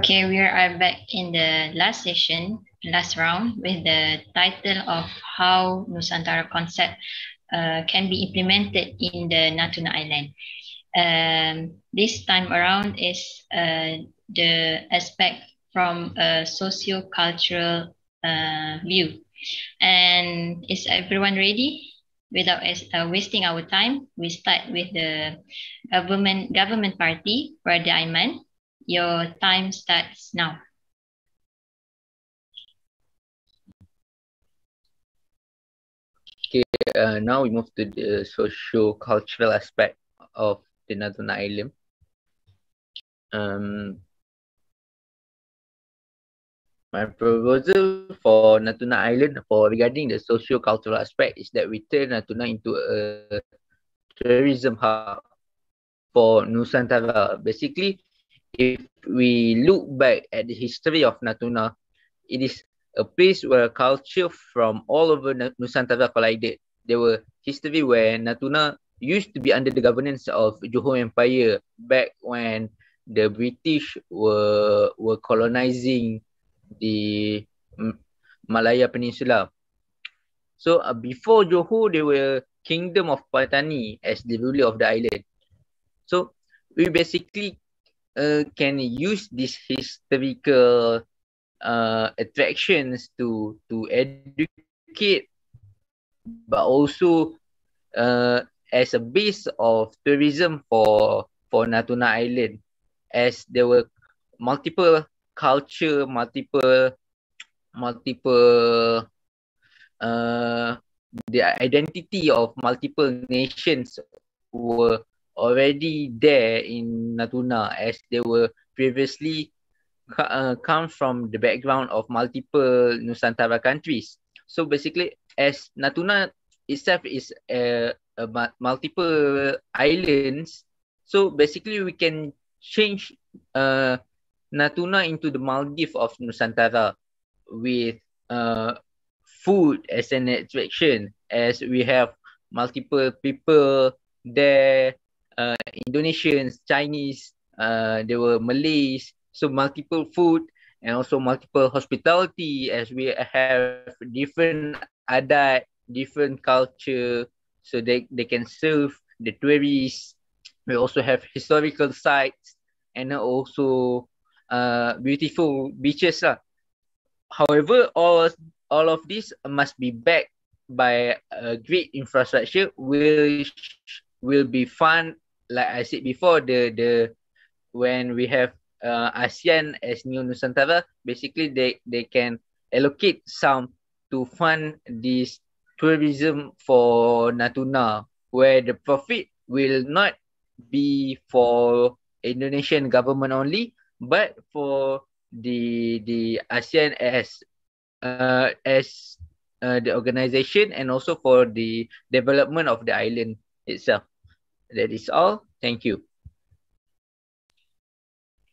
Okay, we are back in the last session, last round, with the title of how Nusantara concept can be implemented in the Natuna Island. This time around is the aspect from a socio-cultural view. And is everyone ready? Without wasting our time, we start with the government party, Brother Aiman. Your time starts now. Okay, now we move to the socio-cultural aspect of the Natuna Island. My proposal for Natuna Island regarding the socio-cultural aspect is that we turn Natuna into a tourism hub for Nusantara. Basically, if we look back at the history of Natuna, it is a place where culture from all over Nusantara collided. There were history where Natuna used to be under the governance of Johor Empire back when the British were colonizing the Malaya Peninsula. So before Johor, they were Kingdom of Patani as the ruler of the island. So we basically can use these historical attractions to educate, but also as a base of tourism for Natuna Island, as there were multiple culture, multiple the identity of multiple nations were already there in Natuna, as they were previously come from the background of multiple Nusantara countries. So basically, as Natuna itself is a multiple islands, so basically we can change Natuna into the Maldives of Nusantara with food as an attraction, as we have multiple people there, Indonesians, Chinese, there were Malays, so multiple food and also multiple hospitality, as we have different adat, different culture, so they can serve the tourists. We also have historical sites and also beautiful beaches lah. However, all of this must be backed by a great infrastructure, which will be fun. Like I said before, when we have ASEAN as new Nusantara, basically they can allocate some to fund this tourism for Natuna, where the profit will not be for Indonesian government only, but for the ASEAN as the organization, and also for the development of the island itself. That is all. Thank you.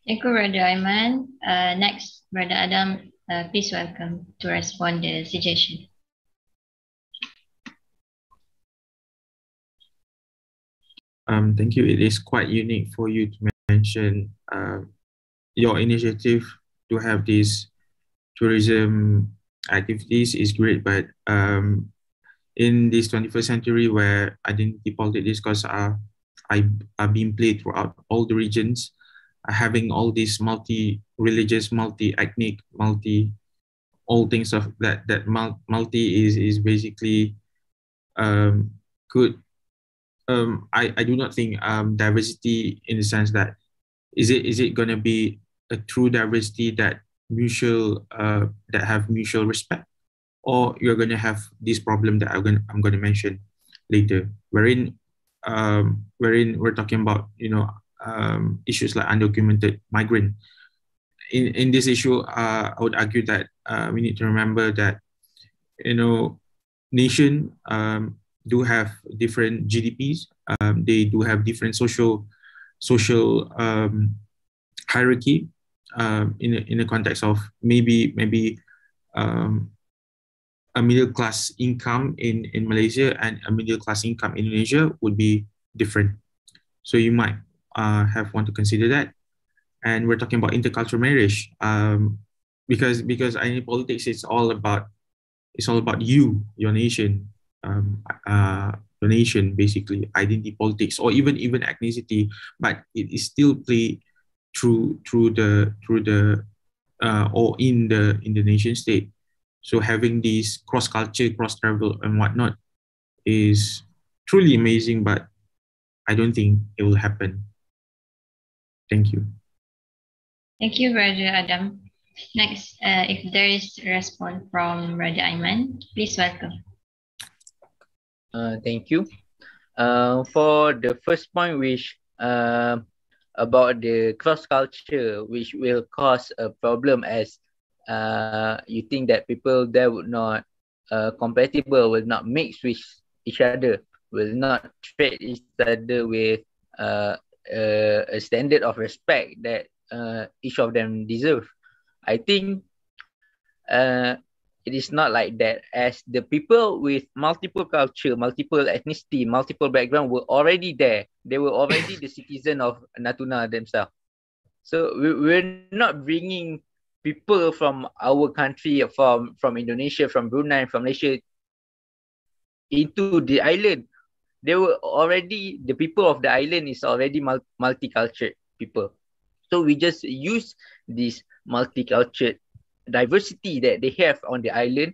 Thank you, Brother Aiman. Next, Brother Adam, please welcome to respond the suggestion. Thank you. It is quite unique for you to mention your initiative to have these tourism activities is great, but in this 21st century where identity politics discourse are being played throughout all the regions, having all these multi-religious, multi-ethnic, all things of that multi is basically good. I do not think diversity in the sense that is it going to be a true diversity that have mutual respect, or you're going to have this problem that I'm going to mention later, wherein we're talking about issues like undocumented migrant. In this issue, I would argue that we need to remember that nation do have different GDPs. They do have different social hierarchy. In the context of maybe a middle class income in Malaysia and a middle class income in Indonesia would be different. So you might want to consider that. and we're talking about intercultural marriage. Because identity politics is all about you, your nation, basically identity politics, or even ethnicity, but it is still played or in the nation state. So having these cross culture, cross travel, and whatnot is truly amazing, but I don't think it will happen. Thank you. Thank you, Brother Adam. Next, if there is a response from Brother Aiman, please welcome. Thank you. For the first point, which about the cross culture, which will cause a problem as you think that people there would not compatible, will not mix with each other, will not treat each other with a standard of respect that each of them deserve. I think it is not like that, as the people with multiple culture, multiple ethnicity, multiple background were already there. They were already the citizen of Natuna themselves. So we're not bringing people from our country, from Indonesia, from Brunei, from Malaysia into the island. They were already, the people of the island is already multicultural people. So we just use this multicultural diversity that they have on the island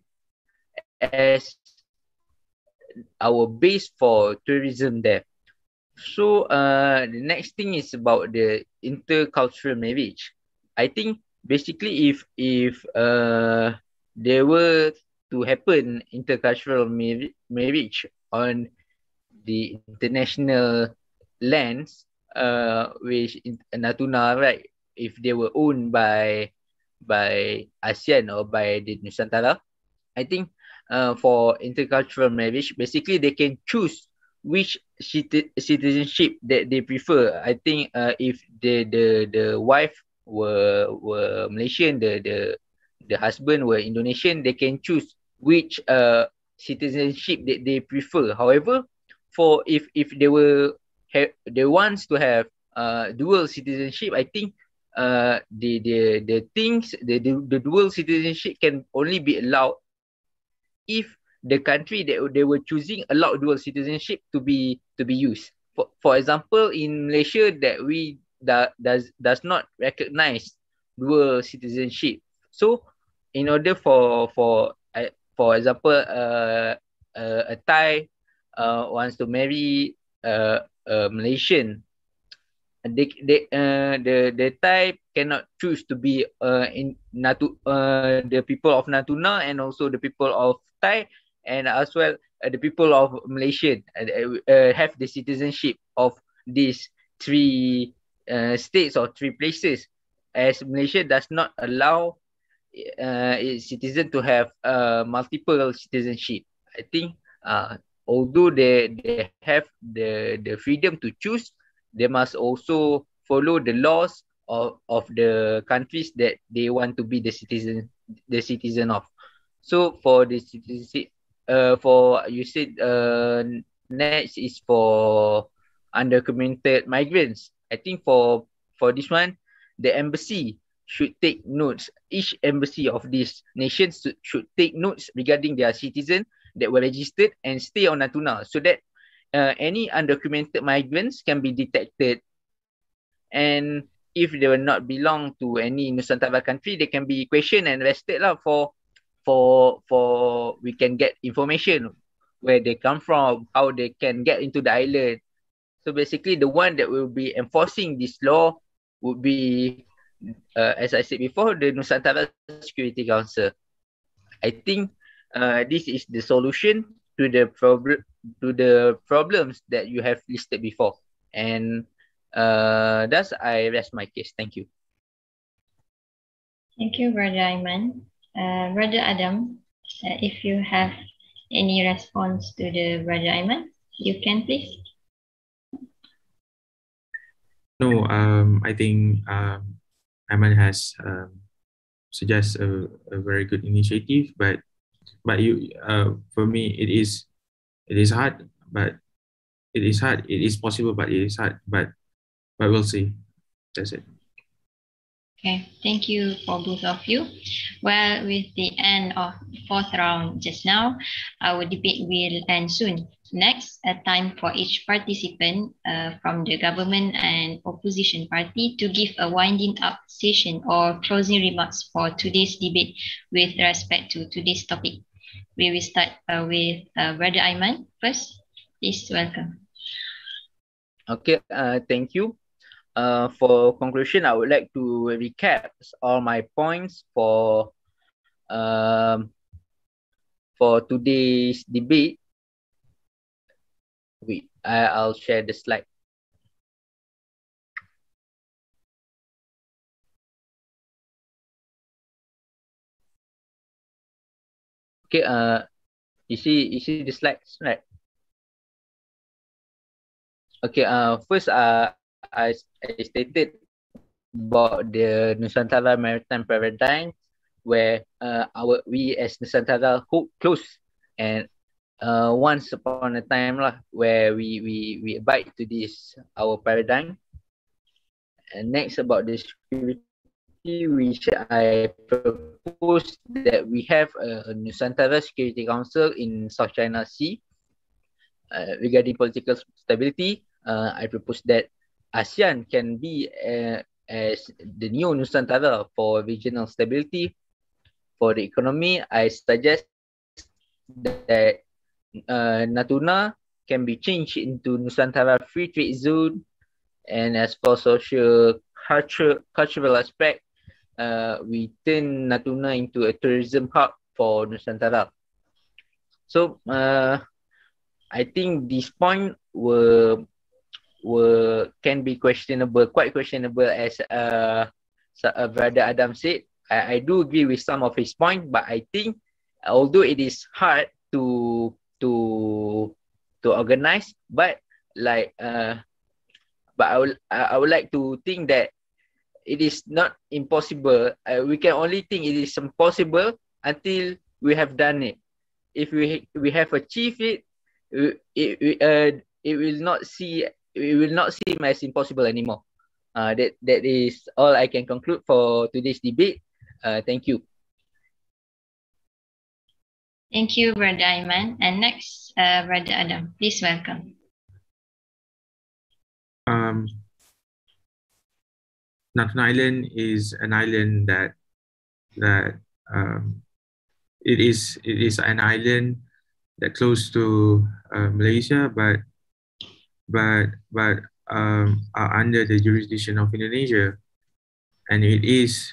as our base for tourism there. So the next thing is about the intercultural marriage. I think basically if there were to happen intercultural marriage on the international lands, which in Natuna, right, if they were owned by ASEAN or by the Nusantara, I think for intercultural marriage, basically they can choose which citizenship that they prefer. I think if the wife were Malaysian, the husband were Indonesian, they can choose which citizenship that they prefer. However, for if they they wants to have dual citizenship, I think the dual citizenship can only be allowed if the country that they were choosing allowed dual citizenship to be used. For example, in Malaysia, that we does not recognize dual citizenship. So in order for example, a Thai wants to marry a Malaysian, the Thai cannot choose to be the people of Natuna, and also the people of Thai, and as well the people of Malaysia have the citizenship of these three states or three places, as Malaysia does not allow its citizen to have multiple citizenship. I think although they have the freedom to choose, they must also follow the laws of the countries that they want to be the citizen of. So for the citizenship, for you said next is for undocumented migrants. I think for this one, the embassy should take notes. Each embassy of these nations should take notes regarding their citizens that were registered and stay on Natuna, so that any undocumented migrants can be detected, and if they will not belong to any Nusantara country, they can be questioned and arrested lah, for we can get information where they come from, how they can get into the island. So basically, the one that will be enforcing this law would be, as I said before, the Nusantara Security Council. I think this is the solution to the problems that you have listed before, and thus I rest my case. Thank you. Thank you, Brother Aiman. Brother Adam, if you have any response to the Brother Aiman, you can please. No, I think Aiman has suggest a very good initiative, but you for me it is hard, but it is possible, but it is hard, but we'll see. That's it. Okay, thank you for both of you. Well, with the end of the fourth round just now, our debate will end soon. Next, a time for each participant from the government and opposition party to give a winding up session or closing remarks for today's debate with respect to today's topic. We will start with Brother Aiman first. Please welcome. Okay, thank you. For conclusion, I would like to recap all my points for today's debate. Wait, I'll share the slide. Okay, you see the slides, right? Okay, first I stated about the Nusantara maritime paradigm, where we as Nusantara hold close and once upon a time lah, where we abide to this our paradigm. And next about the security, which I propose that we have a Nusantara Security Council in South China Sea. Regarding political stability, I propose that ASEAN can be as the new Nusantara for regional stability. For the economy, I suggest that NATUNA can be changed into Nusantara Free Trade Zone. And as for social cultural aspect, we turn NATUNA into a tourism hub for Nusantara. So I think this point can be questionable, quite questionable, as Brother Adam said. I do agree with some of his point, but I think although it is hard to organize, but like but I would like to think that it is not impossible. We can only think it is impossible until we have done it. If we have achieved it, it will not seem as impossible anymore. That is all I can conclude for today's debate. Thank you. Thank you, Brother Aiman. And next, Brother Adam, please welcome. Natuna Island is an island that it is an island that close to Malaysia, but are under the jurisdiction of Indonesia, and it is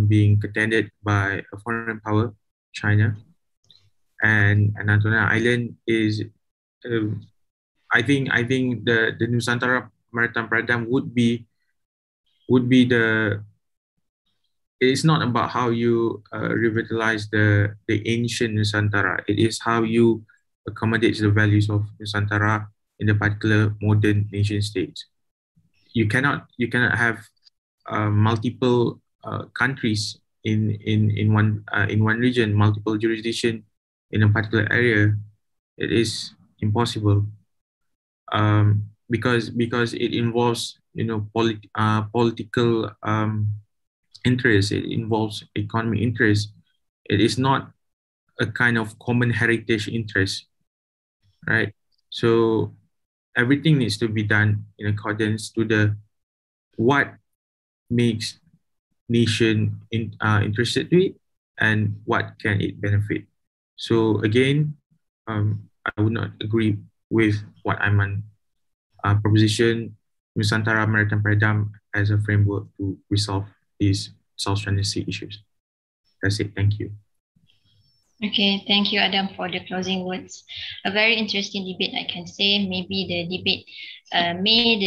being contended by a foreign power, China. And Natuna Island is, I think the Nusantara maritime paradigm would be the. It's not about how you revitalize the ancient Nusantara. It is how you accommodate the values of Nusantara in the particular modern nation states. You cannot have multiple countries in one region, multiple jurisdiction in a particular area. It is impossible because it involves political interest. It involves economic interest. It is not a kind of common heritage interest, right? So everything needs to be done in accordance to the what makes nation interested to it and what can it benefit. So again, I would not agree with what Aiman proposition Nusantara maritime paradigm as a framework to resolve these South China Sea issues. That's it. Thank you. Okay, thank you, Adam, for the closing words. A very interesting debate, I can say. Maybe the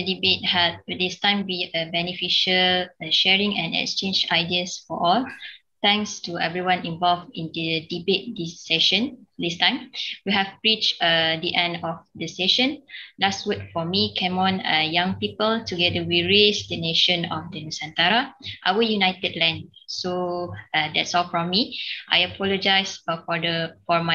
debate had this time be a beneficial sharing and exchange ideas for all. Thanks to everyone involved in the debate this time. We have reached the end of the session. Last word for me, come on, young people, together we raise the nation of the Nusantara, our united land. So that's all from me. I apologize for my